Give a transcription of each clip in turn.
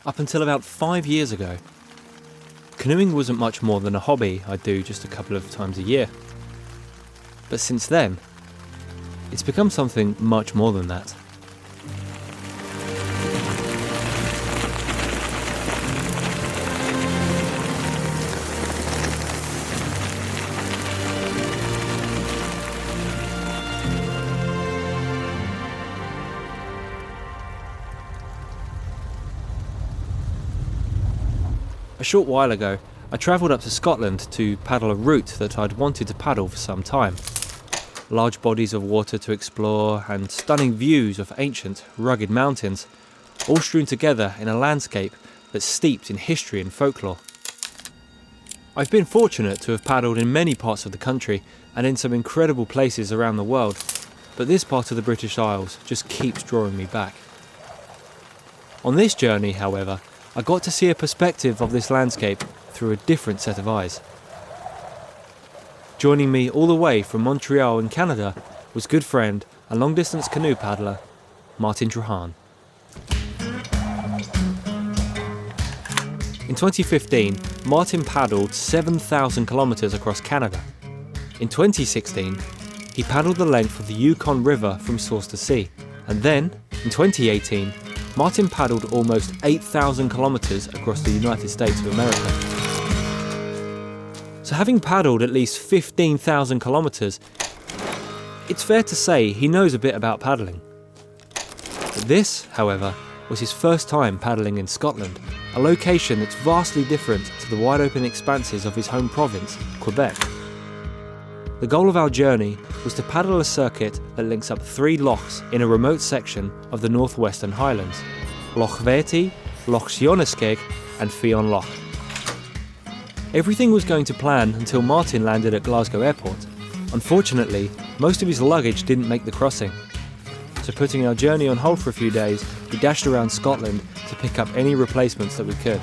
up until about 5 years ago. Canoeing wasn't much more than a hobby I'd do just a couple of times a year. But since then, it's become something much more than that. A short while ago, I travelled up to Scotland to paddle a route that I'd wanted to paddle for some time. Large bodies of water to explore and stunning views of ancient, rugged mountains, all strewn together in a landscape that's steeped in history and folklore. I've been fortunate to have paddled in many parts of the country and in some incredible places around the world, but this part of the British Isles just keeps drawing me back. On this journey, however, I got to see a perspective of this landscape through a different set of eyes. Joining me all the way from Montreal in Canada was good friend and long-distance canoe paddler, Martin Trahan. In 2015, Martin paddled 7,000 kilometres across Canada. In 2016, he paddled the length of the Yukon River from source to sea. And then, in 2018, Martin paddled almost 8,000 kilometres across the United States of America. So having paddled at least 15,000 kilometres, it's fair to say he knows a bit about paddling. But this, however, was his first time paddling in Scotland, a location that's vastly different to the wide open expanses of his home province, Quebec. The goal of our journey was to paddle a circuit that links up 3 lochs in a remote section of the northwestern Highlands: Loch Verte, Loch Sionascaig and Fion Loch. Everything was going to plan until Martin landed at Glasgow Airport. Unfortunately, most of his luggage didn't make the crossing. So putting our journey on hold for a few days, we dashed around Scotland to pick up any replacements that we could.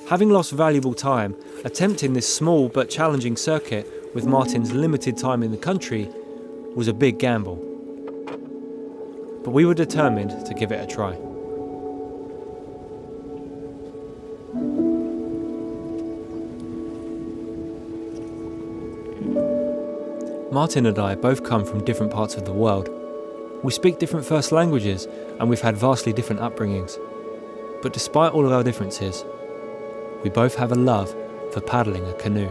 Having lost valuable time attempting this small but challenging circuit with Martin's limited time in the country was a big gamble. But we were determined to give it a try. Martin and I both come from different parts of the world. We speak different first languages and we've had vastly different upbringings. But despite all of our differences, we both have a love for paddling a canoe.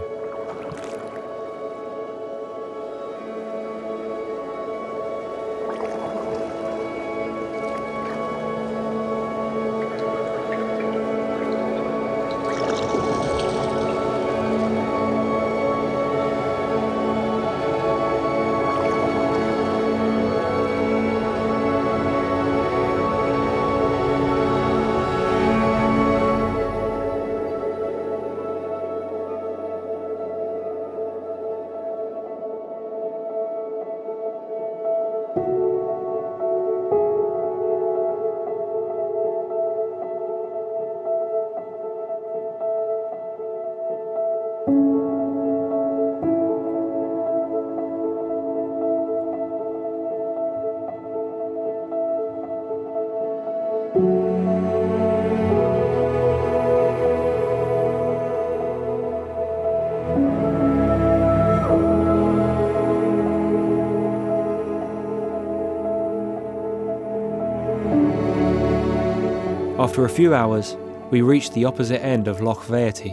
After a few hours, we reached the opposite end of Loch Verte.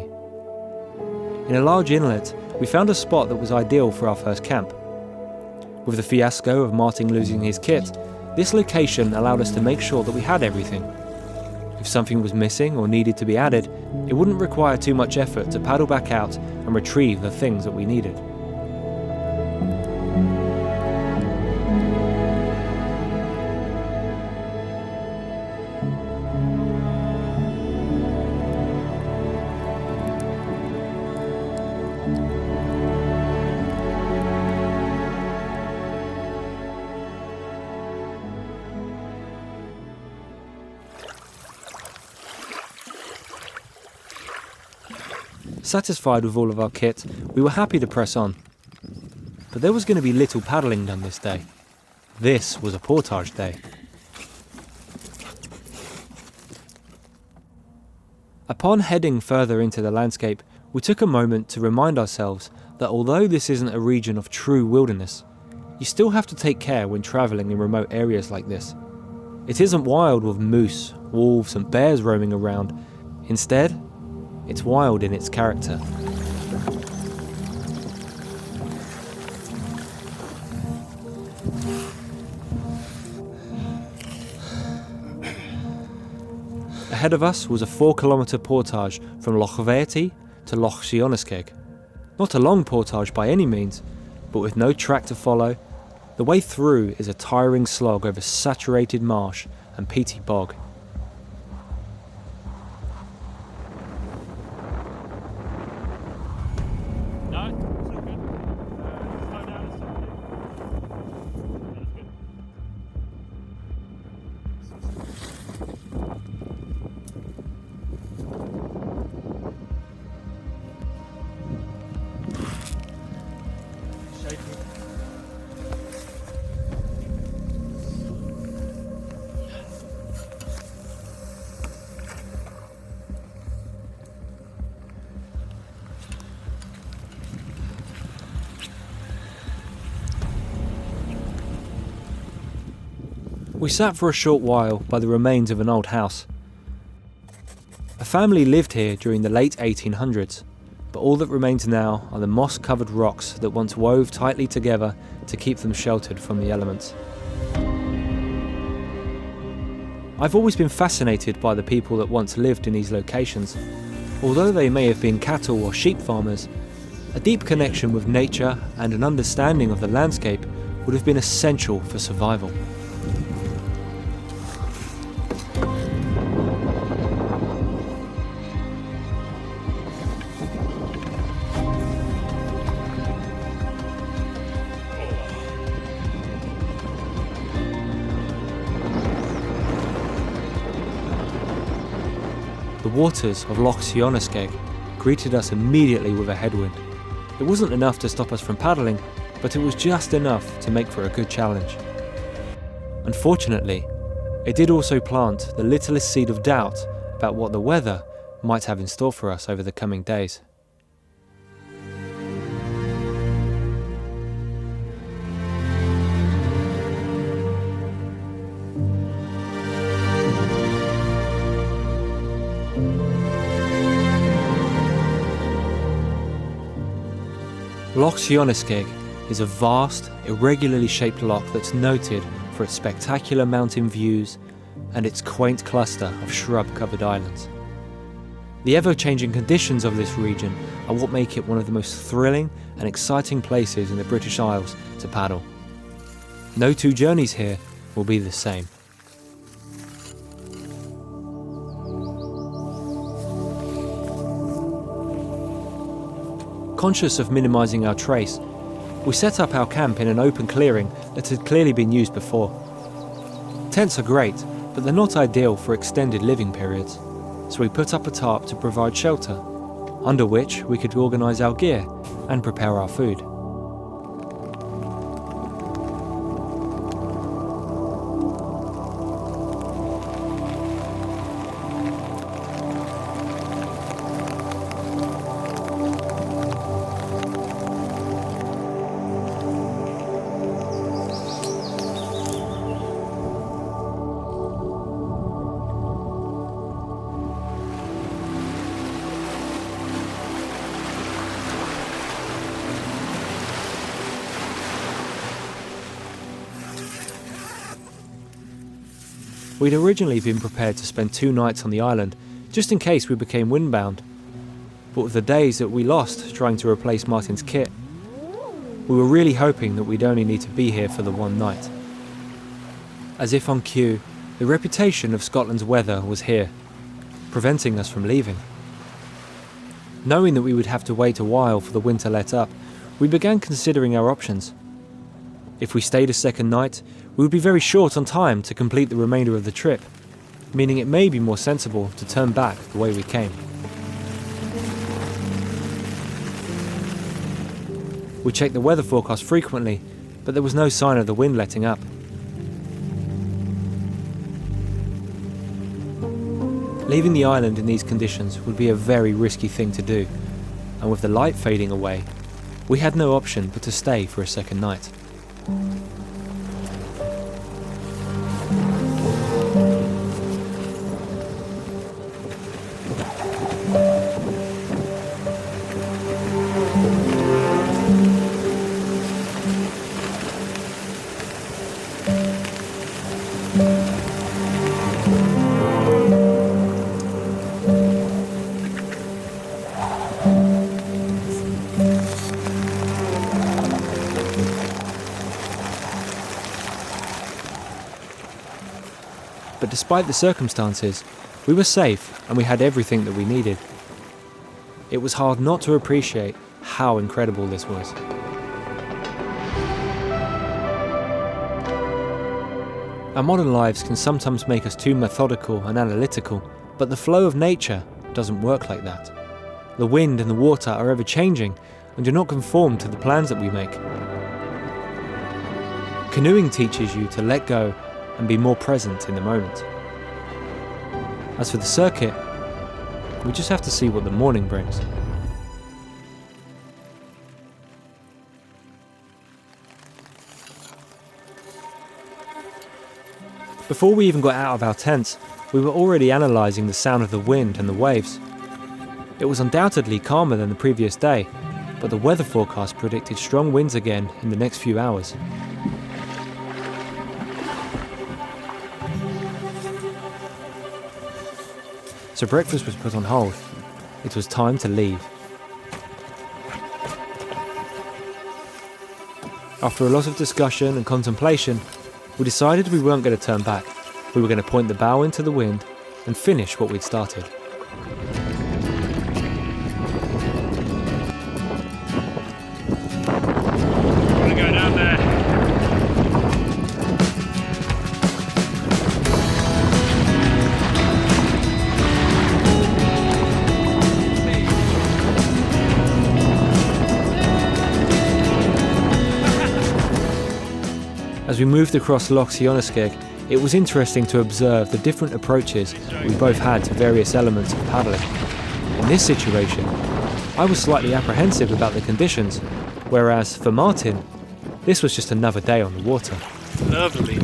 In a large inlet, we found a spot that was ideal for our first camp. With the fiasco of Martin losing his kit, this location allowed us to make sure that we had everything. If something was missing or needed to be added, it wouldn't require too much effort to paddle back out and retrieve the things that we needed. Satisfied with all of our kit, we were happy to press on. but there was going to be little paddling done this day. This was a portage day. Upon heading further into the landscape, we took a moment to remind ourselves that although this isn't a region of true wilderness, you still have to take care when travelling in remote areas like this. It isn't wild with moose, wolves and bears roaming around. Instead, it's wild in its character. Ahead of us was a 4-kilometre portage from Loch to Loch Sionascaig. Not a long portage by any means, but with no track to follow, the way through is a tiring slog over saturated marsh and peaty bog. We sat for a short while by the remains of an old house. A family lived here during the late 1800s, but all that remains now are the moss-covered rocks that once wove tightly together to keep them sheltered from the elements. I've always been fascinated by the people that once lived in these locations. Although they may have been cattle or sheep farmers, a deep connection with nature and an understanding of the landscape would have been essential for survival. The waters of Loch Sionascaig greeted us immediately with a headwind. It wasn't enough to stop us from paddling, but it was just enough to make for a good challenge. Unfortunately, it did also plant the littlest seed of doubt about what the weather might have in store for us over the coming days. Loch Sionascaig is a vast, irregularly shaped loch that's noted for its spectacular mountain views and its quaint cluster of shrub-covered islands. The ever-changing conditions of this region are what make it one of the most thrilling and exciting places in the British Isles to paddle. No two journeys here will be the same. Conscious of minimising our trace, we set up our camp in an open clearing that had clearly been used before. Tents are great, but they're not ideal for extended living periods, so we put up a tarp to provide shelter, under which we could organise our gear and prepare our food. We'd originally been prepared to spend 2 nights on the island, just in case we became windbound. But with the days that we lost trying to replace Martin's kit, we were really hoping that we'd only need to be here for the 1 night. As if on cue, the reputation of Scotland's weather was here, preventing us from leaving. Knowing that we would have to wait a while for the winter let up, we began considering our options. If we stayed a second night, we would be very short on time to complete the remainder of the trip, meaning it may be more sensible to turn back the way we came. We checked the weather forecast frequently, but there was no sign of the wind letting up. Leaving the island in these conditions would be a very risky thing to do, and with the light fading away, we had no option but to stay for a second night. But despite the circumstances, we were safe and we had everything that we needed. It was hard not to appreciate how incredible this was. Our modern lives can sometimes make us too methodical and analytical, but the flow of nature doesn't work like that. The wind and the water are ever changing and do not conform to the plans that we make. Canoeing teaches you to let go and be more present in the moment. As for the circuit, we just have to see what the morning brings. Before we even got out of our tents, we were already analysing the sound of the wind and the waves. It was undoubtedly calmer than the previous day, but the weather forecast predicted strong winds again in the next few hours. So breakfast was put on hold. It was time to leave. After a lot of discussion and contemplation, we decided we weren't going to turn back. We were going to point the bow into the wind and finish what we'd started. I'm going to go down there. As we moved across Loch Sionascaig, it was interesting to observe the different approaches we both had to various elements of paddling. In this situation, I was slightly apprehensive about the conditions, whereas for Martin, this was just another day on the water. Lovely.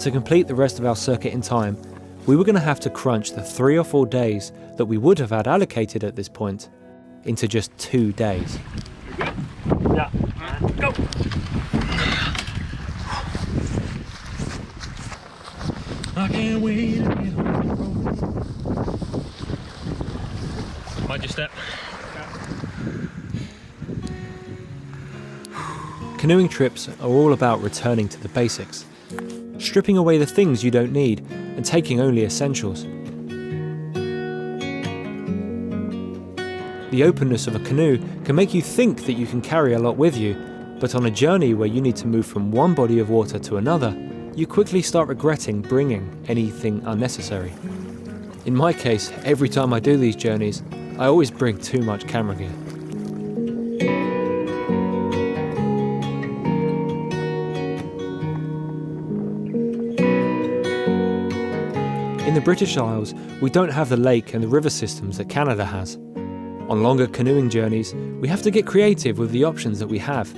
To complete the rest of our circuit in time, we were going to have to crunch the 3 or 4 days that we would have had allocated at this point into just 2 days. Yeah, go! I can't wait to get on the road. Mind your step. Canoeing trips are all about returning to the basics, stripping away the things you don't need and taking only essentials. The openness of a canoe can make you think that you can carry a lot with you, but on a journey where you need to move from one body of water to another, you quickly start regretting bringing anything unnecessary. In my case, every time I do these journeys, I always bring too much camera gear. In the British Isles, we don't have the lake and the river systems that Canada has. On longer canoeing journeys, we have to get creative with the options that we have,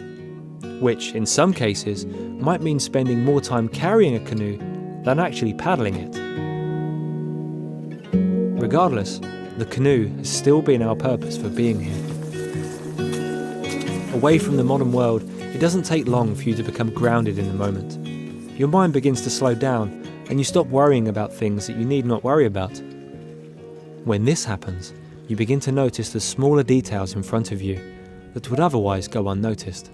which, in some cases, might mean spending more time carrying a canoe than actually paddling it. Regardless, the canoe has still been our purpose for being here. Away from the modern world, it doesn't take long for you to become grounded in the moment. Your mind begins to slow down, and you stop worrying about things that you need not worry about. When this happens, you begin to notice the smaller details in front of you that would otherwise go unnoticed.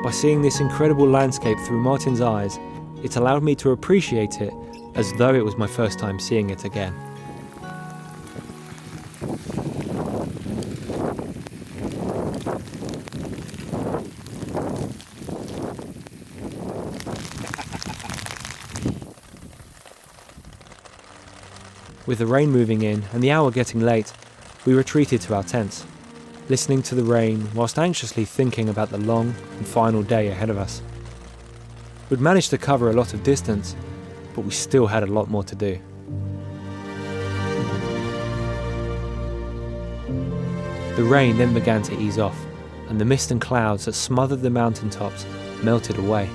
By seeing this incredible landscape through Martin's eyes, it allowed me to appreciate it as though it was my first time seeing it again. With the rain moving in and the hour getting late, we retreated to our tents, listening to the rain whilst anxiously thinking about the long and final day ahead of us. We'd managed to cover a lot of distance, but we still had a lot more to do. The rain then began to ease off, and the mist and clouds that smothered the mountaintops melted away.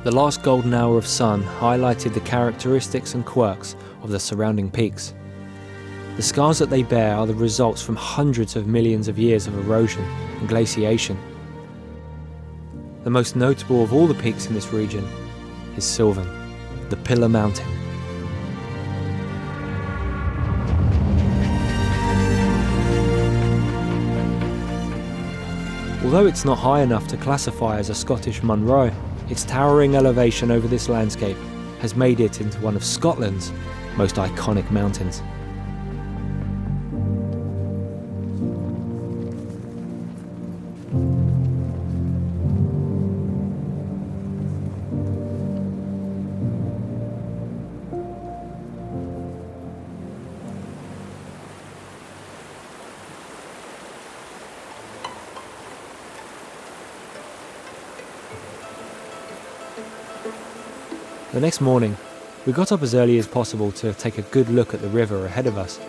The last golden hour of sun highlighted the characteristics and quirks of the surrounding peaks. The scars that they bear are the results from hundreds of millions of years of erosion and glaciation. The most notable of all the peaks in this region is Sylvan, the Pillar Mountain. Although it's not high enough to classify as a Scottish Munro, its towering elevation over this landscape has made it into one of Scotland's most iconic mountains. The next morning, we got up as early as possible to take a good look at the river ahead of us.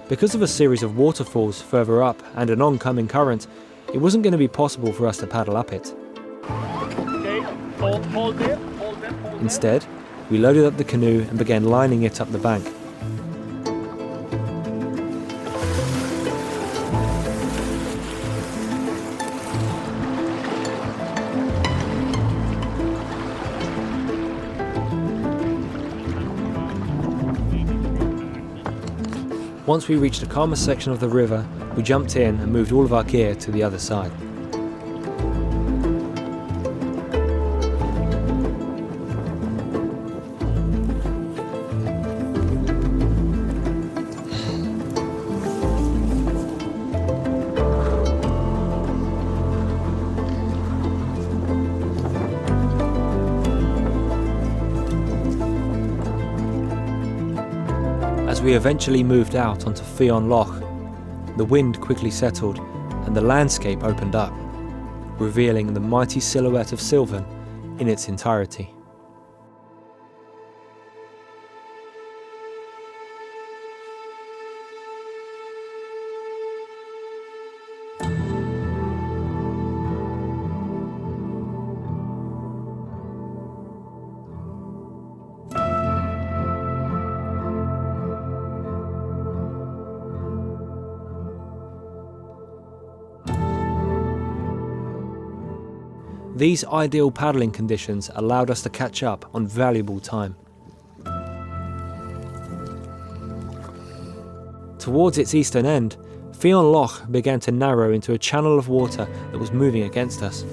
Because of a series of waterfalls further up and an oncoming current, it wasn't going to be possible for us to paddle up it. Okay, hold it. Instead, we loaded up the canoe and began lining it up the bank. Once we reached a calmer section of the river, we jumped in and moved all of our gear to the other side. As we eventually moved out onto Loch, the wind quickly settled and the landscape opened up, revealing the mighty silhouette of Sylvan in its entirety. These ideal paddling conditions allowed us to catch up on valuable time. Towards its eastern end, Loch began to narrow into a channel of water that was moving against us.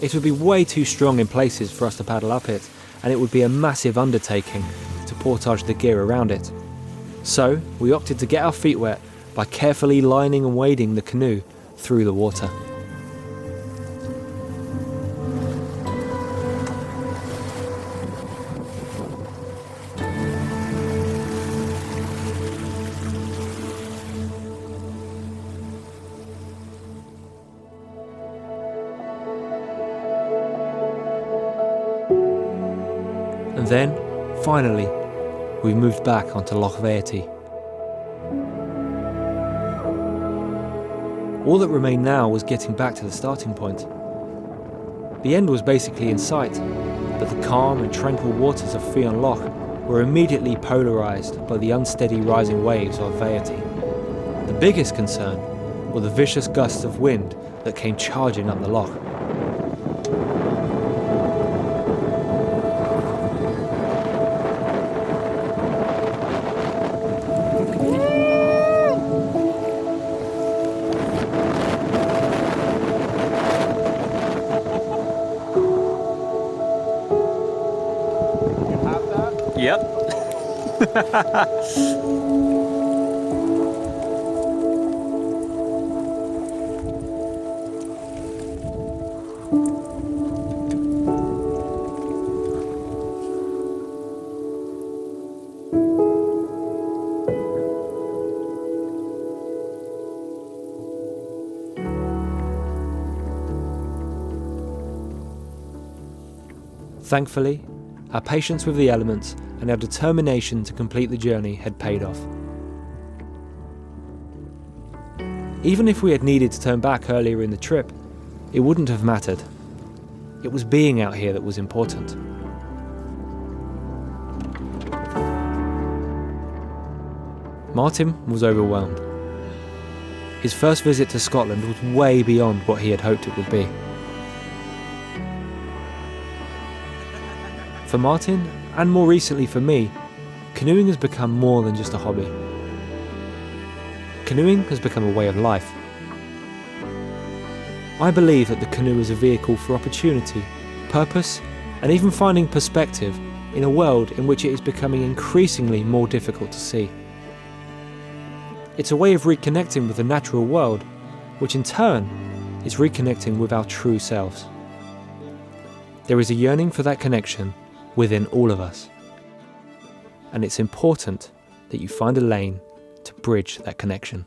It would be way too strong in places for us to paddle up it, and it would be a massive undertaking to portage the gear around it. So we opted to get our feet wet by carefully lining and wading the canoe through the water. And then, finally, we moved back onto Loch Vearty. All that remained now was getting back to the starting point. The end was basically in sight, but the calm and tranquil waters of Loch were immediately polarised by the unsteady rising waves of Vearty. The biggest concern were the vicious gusts of wind that came charging up the loch. Yep. Thankfully, our patience with the elements and our determination to complete the journey had paid off. Even if we had needed to turn back earlier in the trip, it wouldn't have mattered. It was being out here that was important. Martin was overwhelmed. His first visit to Scotland was way beyond what he had hoped it would be. For Martin, and more recently for me, canoeing has become more than just a hobby. Canoeing has become a way of life. I believe that the canoe is a vehicle for opportunity, purpose, and even finding perspective in a world in which it is becoming increasingly more difficult to see. It's a way of reconnecting with the natural world, which in turn is reconnecting with our true selves. There is a yearning for that connection within all of us. And it's important that you find a lane to bridge that connection.